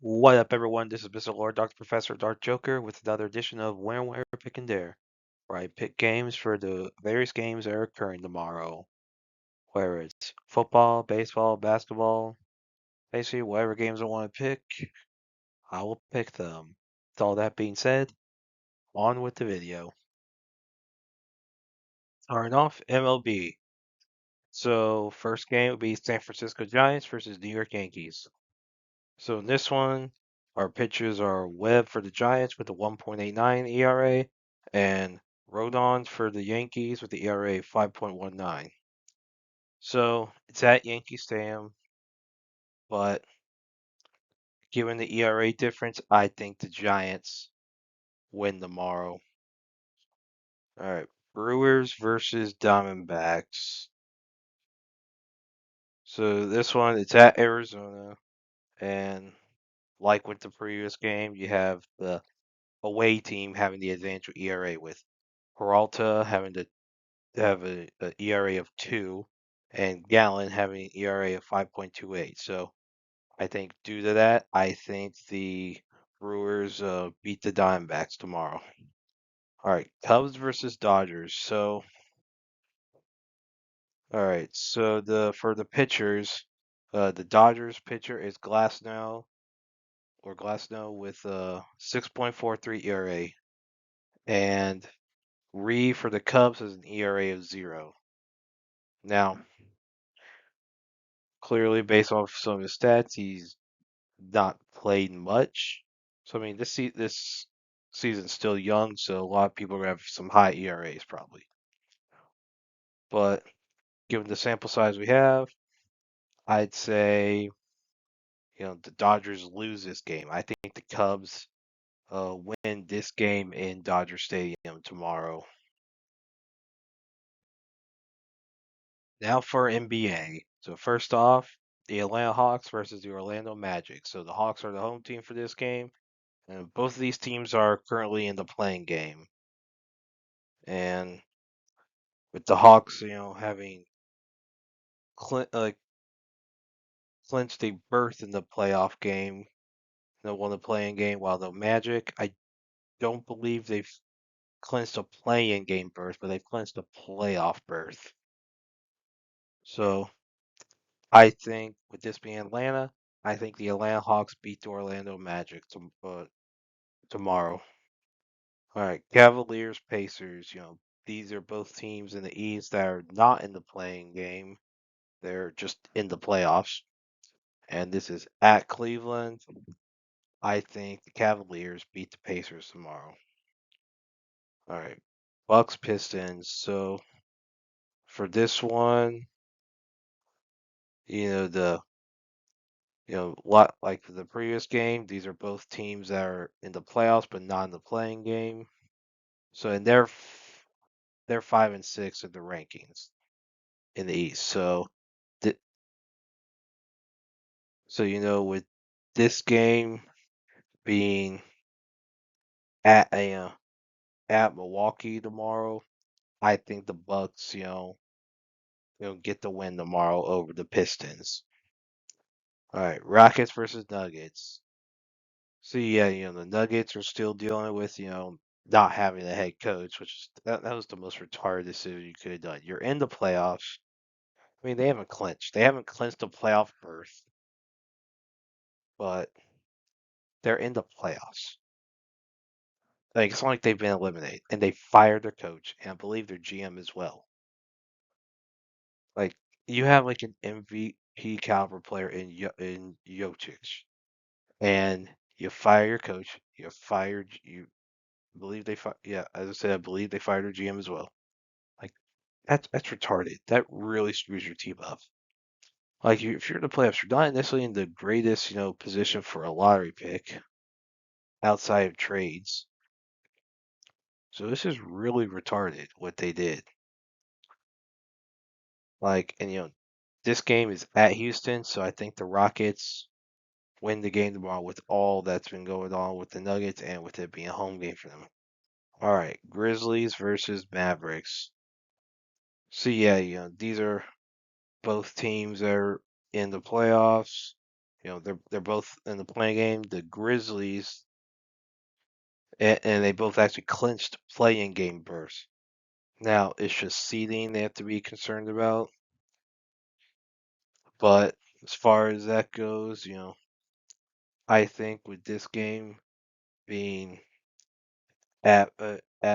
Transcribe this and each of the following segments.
What up, everyone? This is Mr. Lord, Dr. Professor, Dark Joker, with another edition of When, Where, Pick, and Dare, where I pick games for the various games that are occurring tomorrow. Whether it's football, baseball, basketball, basically whatever games I want to pick, I will pick them. With all that being said, on with the video. Starting off, MLB. So, first game would be San Francisco Giants versus New York Yankees. So, in this one, our pitchers are Webb for the Giants with a 1.89 ERA and Rodon for the Yankees with the ERA 5.19. So, it's at Yankee Stadium, but given the ERA difference, I think the Giants win tomorrow. All right, Brewers versus Diamondbacks. So, this one, it's at Arizona, and like with the previous game, you have the away team having the advantage of ERA with Peralta having to have a ERA of 2 and Gallen having an ERA of 5.28. So I think due to that, I think the Brewers beat the Diamondbacks tomorrow. All right, Cubs versus Dodgers. So all right, so the for the pitchers, the Dodgers pitcher is Glasnow with a 6.43 ERA, and Ree for the Cubs has an ERA of 0. Now, clearly, based off some of his stats, he's not played much. So I mean, this season's still young, so a lot of people are gonna have some high ERAs probably. But given the sample size we have, I'd say the Dodgers lose this game. I think the Cubs win this game in Dodger Stadium tomorrow. Now for NBA. So first off, the Atlanta Hawks versus the Orlando Magic. So the Hawks are the home team for this game, and both of these teams are currently in the playing game. And with the Hawks, having like clinched a berth in the playoff game, won the playing game, while the Magic, I don't believe they've clinched a play-in game berth, but they've clinched a playoff berth. So I think with this being Atlanta, I think the Atlanta Hawks beat the Orlando Magic tomorrow. All right, Cavaliers, Pacers. These are both teams in the East that are not in the playing game. They're just in the playoffs. And this is at Cleveland. I think the Cavaliers beat the Pacers tomorrow. All right, Bucks, Pistons. So for this one, the lot like the previous game, these are both teams that are in the playoffs but not in the playing game. So and they're 5 and 6 in the rankings in the East. So th- with this game being at at Milwaukee tomorrow, I think the Bucks, get the win tomorrow over the Pistons. All right, Rockets versus Nuggets. So yeah, the Nuggets are still dealing with, not having a head coach, which is that was the most retarded decision you could have done. You're in the playoffs. I mean, they haven't clinched. They haven't clinched a playoff berth, but they're in the playoffs. Like it's not like they've been eliminated, and they fired their coach, and I believe their GM as well. Like you have like an MVP caliber player in Jokic, and you fire your coach. You fired you believe yeah, as I said, I believe they fired their GM as well. Like that's retarded. That really screws your team up. Like if you're in the playoffs, you're not necessarily in the greatest, position for a lottery pick outside of trades. So this is really retarded what they did. Like, and this game is at Houston, so I think the Rockets win the game tomorrow with all that's been going on with the Nuggets and with it being a home game for them. All right, Grizzlies versus Mavericks. So yeah, these are both teams that are in the playoffs. they're both in the playing game. The Grizzlies and they both actually clinched playing game berths. Now it's just seeding they have to be concerned about. But as far as that goes, I think with this game being at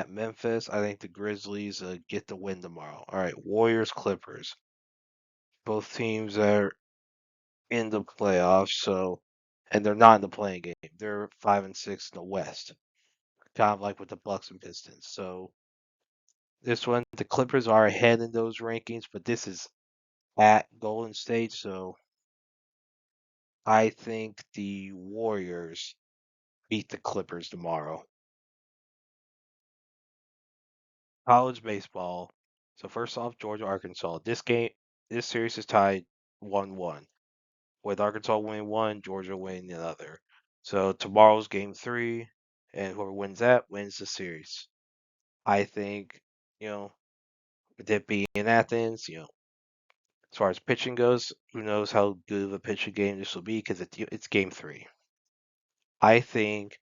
Memphis, I think the Grizzlies get the win tomorrow. All right, Warriors Clippers. Both teams are in the playoffs, and they're not in the playing game. They're 5-6 in the West, kind of like with the Bucks and Pistons. So this one, the Clippers are ahead in those rankings, but this is at Golden State, so I think the Warriors beat the Clippers tomorrow. College baseball. So first off, Georgia, Arkansas. This series is tied 1-1. With Arkansas winning one, Georgia winning the other. So tomorrow's game three, and whoever wins that wins the series. I think, with it being in Athens, as far as pitching goes, who knows how good of a pitching game this will be because it's game three. I think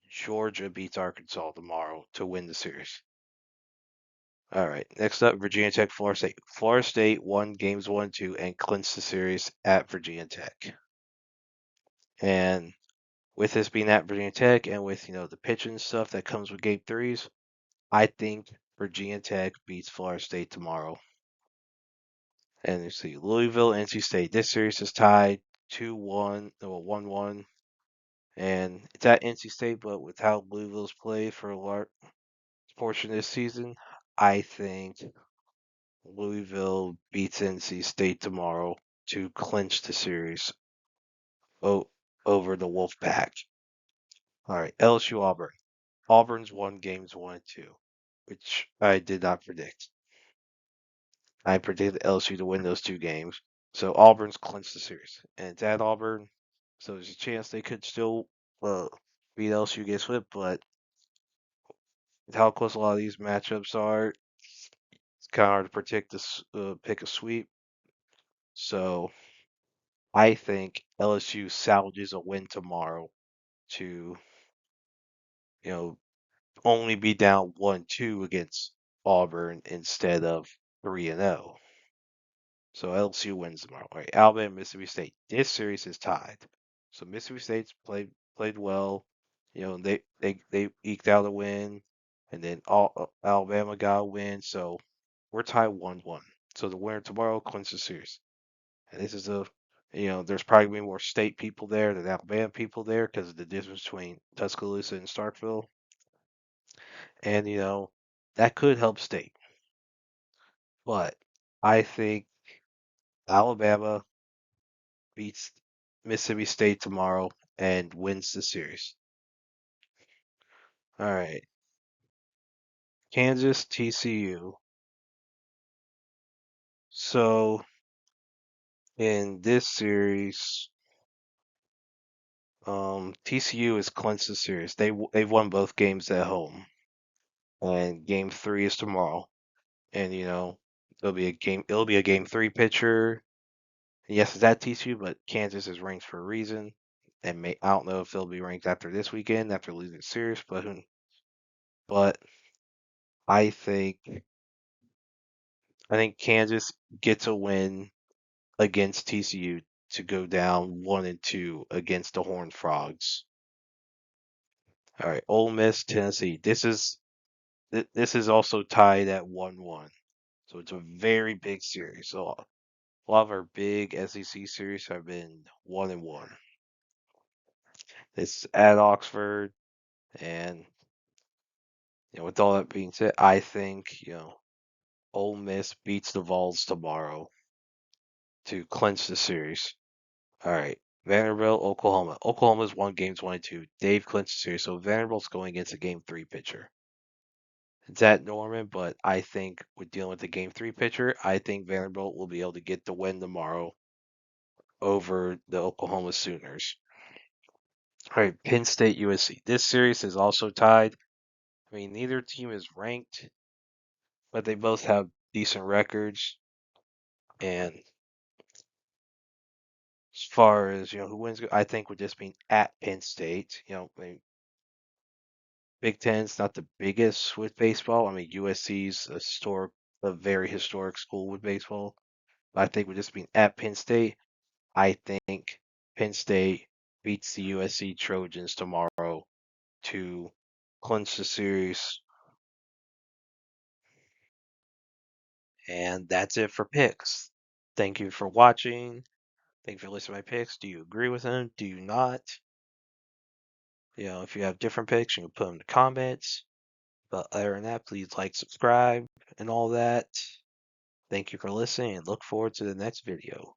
Georgia beats Arkansas tomorrow to win the series. All right. Next up, Virginia Tech, Florida State. Florida State won games 1-2 and clinched the series at Virginia Tech. And with this being at Virginia Tech and with, the pitching stuff that comes with game threes, I think Virginia Tech beats Florida State tomorrow. And you see Louisville, NC State. This series is tied 2-1, no, 1-1. And it's at NC State, but with how Louisville's played for a large portion of this season, I think Louisville beats NC State tomorrow to clinch the series over the Wolfpack. All right, LSU Auburn. Auburn's won games 1 and 2, which I did not predict. I predicted LSU to win those 2 games. So Auburn's clinched the series. And it's at Auburn, so there's a chance they could still beat LSU, get swept, but with how close a lot of these matchups are, it's kind of hard to predict this pick a sweep. So I think LSU salvages a win tomorrow to, you know, only be down 1-2 against Auburn instead of 3-0. So LSU wins tomorrow. All right, Alabama, Mississippi State. This series is tied. So Mississippi State's played well. They eked out a win, and then Alabama got a win. So we're tied 1-1. So the winner tomorrow clinches the series. And this is there's probably gonna be more state people there than Alabama people there because of the difference between Tuscaloosa and Starkville. And that could help state. But I think Alabama beats Mississippi State tomorrow and wins the series. All right. Kansas, TCU. So in this series, TCU has clinched the series. They've won both games at home, and game three is tomorrow. And it'll be a game three pitcher. Yes, it's at TCU, but Kansas is ranked for a reason. And I don't know if they'll be ranked after this weekend after losing the series, but I think Kansas gets a win against TCU to go down 1-2 against the Horned Frogs. All right, Ole Miss, Tennessee. This is also tied at 1-1, so it's a very big series. So a lot of our big SEC series have been 1-1. It's at Oxford, and with all that being said, I think Ole Miss beats the Vols tomorrow to clinch the series. All right. Vanderbilt, Oklahoma. Oklahoma's won games 1 and 2. They've clinched the series, so Vanderbilt's going against a game three pitcher. It's at Norman, but I think with dealing with the game three pitcher, I think Vanderbilt will be able to get the win tomorrow over the Oklahoma Sooners. All right, Penn State, USC. This series is also tied. I mean, neither team is ranked, but they both have decent records. And As far as who wins, I think would just be at Penn State. Big Ten's not the biggest with baseball. I mean, USC's a very historic school with baseball. But I think with just being at Penn State, I think Penn State beats the USC Trojans tomorrow to clinch the series. And that's it for picks. Thank you for watching. Thank you for listening to my picks. Do you agree with them? Do you not? If you have different picks, you can put them in the comments. But other than that, please like, subscribe, and all that. Thank you for listening and look forward to the next video.